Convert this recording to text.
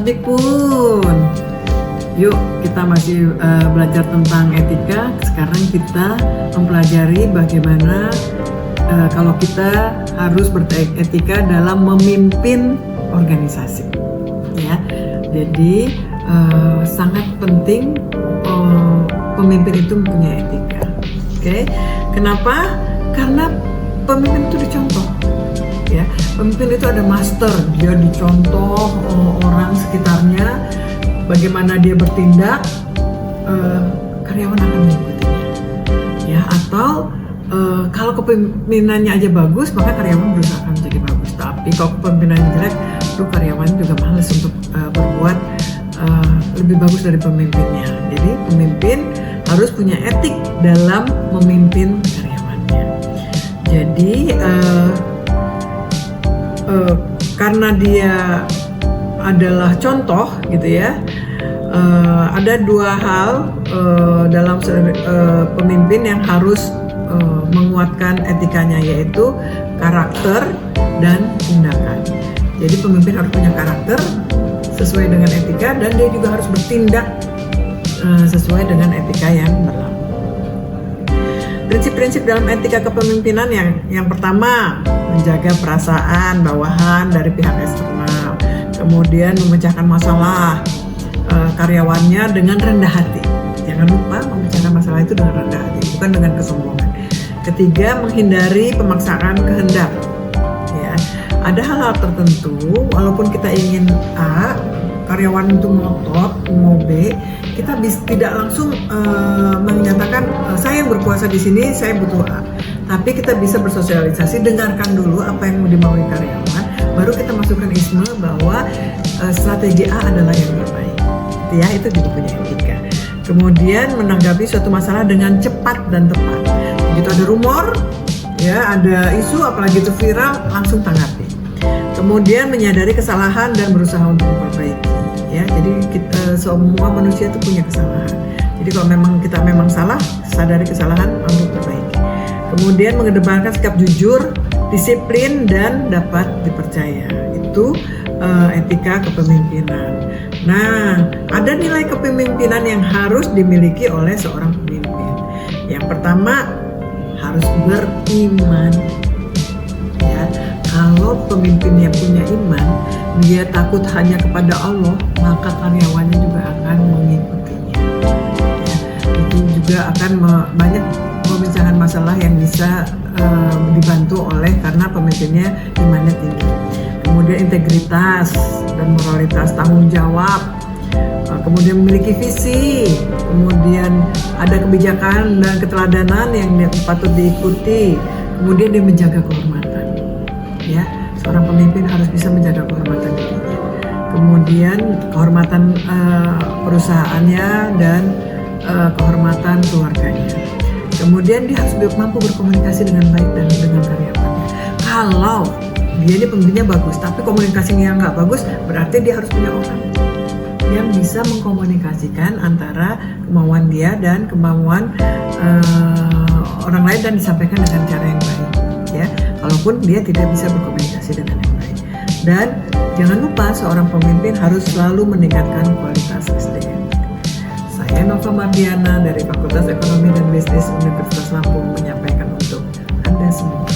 Sadikpun. Yuk kita masih belajar tentang etika. Sekarang kita mempelajari bagaimana kalau kita harus beretika dalam memimpin organisasi. Ya, jadi sangat penting pemimpin itu mempunyai etika. Oke, kenapa? Karena pemimpin itu dicontoh. Ya, pemimpin itu ada master, dia dicontoh orang sekitarnya, bagaimana dia bertindak, karyawan akan mengikutinya. Ya, atau kalau kepemimpinannya aja bagus, maka karyawan berusaha akan menjadi bagus. Tapi kalau kepemimpinannya jelek, itu karyawan juga malas untuk berbuat lebih bagus dari pemimpinnya. Jadi pemimpin harus punya etik dalam memimpin karyawannya. Jadi karena dia adalah contoh gitu ya, ada dua hal dalam pemimpin yang harus menguatkan etikanya, yaitu karakter dan tindakan. Jadi pemimpin harus punya karakter sesuai dengan etika, dan dia juga harus bertindak sesuai dengan etika yang berlaku. Prinsip-prinsip dalam etika kepemimpinan yang pertama, menjaga perasaan bawahan dari pihak eksternal, kemudian memecahkan masalah karyawannya dengan rendah hati. Jangan lupa memecahkan masalah itu dengan rendah hati, bukan dengan kesombongan. Ketiga, menghindari pemaksaan kehendak. Ya, ada hal-hal tertentu, walaupun kita ingin A, karyawan itu ngotot mau B, kita tidak langsung menyatakan saya yang berkuasa di sini, saya butuh A. Tapi kita bisa bersosialisasi, dengarkan dulu apa yang mau dimaui karyawan, baru kita masukkan isme bahwa strategi A adalah yang terbaik. Ya, itu juga punya etika. Kemudian menanggapi suatu masalah dengan cepat dan tepat. Begitu ada rumor, ya ada isu, apalagi itu viral, langsung tanggapi. Kemudian menyadari kesalahan dan berusaha untuk memperbaiki. Ya, jadi kita semua manusia itu punya kesalahan. Jadi kalau kita memang salah, sadari kesalahan untuk perbaiki. Kemudian mengedepankan sikap jujur, disiplin, dan dapat dipercaya. Itu etika kepemimpinan. Nah, ada nilai kepemimpinan yang harus dimiliki oleh seorang pemimpin. Yang pertama, harus beriman. Ya, kalau pemimpinnya punya iman, dia takut hanya kepada Allah, maka karyawannya juga akan mengikutinya. Ya, itu juga akan banyak memecahkan masalah yang bisa dibantu oleh karena pemimpinnya imannya tinggi. Kemudian integritas dan moralitas, tanggung jawab, kemudian memiliki visi, kemudian ada kebijakan dan keteladanan yang patut diikuti, kemudian dia menjaga kehormatan. Ya, seorang pemimpin harus bisa menjaga kehormatan dirinya, kemudian kehormatan perusahaannya dan kehormatan keluarganya. Kemudian dia harus mampu berkomunikasi dengan baik dan dengan karyawannya. Kalau dia ini pemimpinnya bagus, tapi komunikasinya nggak bagus, berarti dia harus punya orang yang bisa mengkomunikasikan antara kemauan dia dan kemauan orang lain dan disampaikan dengan cara yang baik. Ya, walaupun dia tidak bisa berkomunikasi dengan yang baik. Dan jangan lupa seorang pemimpin harus selalu meningkatkan kualitas SDM. Saya Nova Mardiana dari Fakultas Ekonomi dan Bisnis Universitas Lampung menyampaikan untuk Anda semua.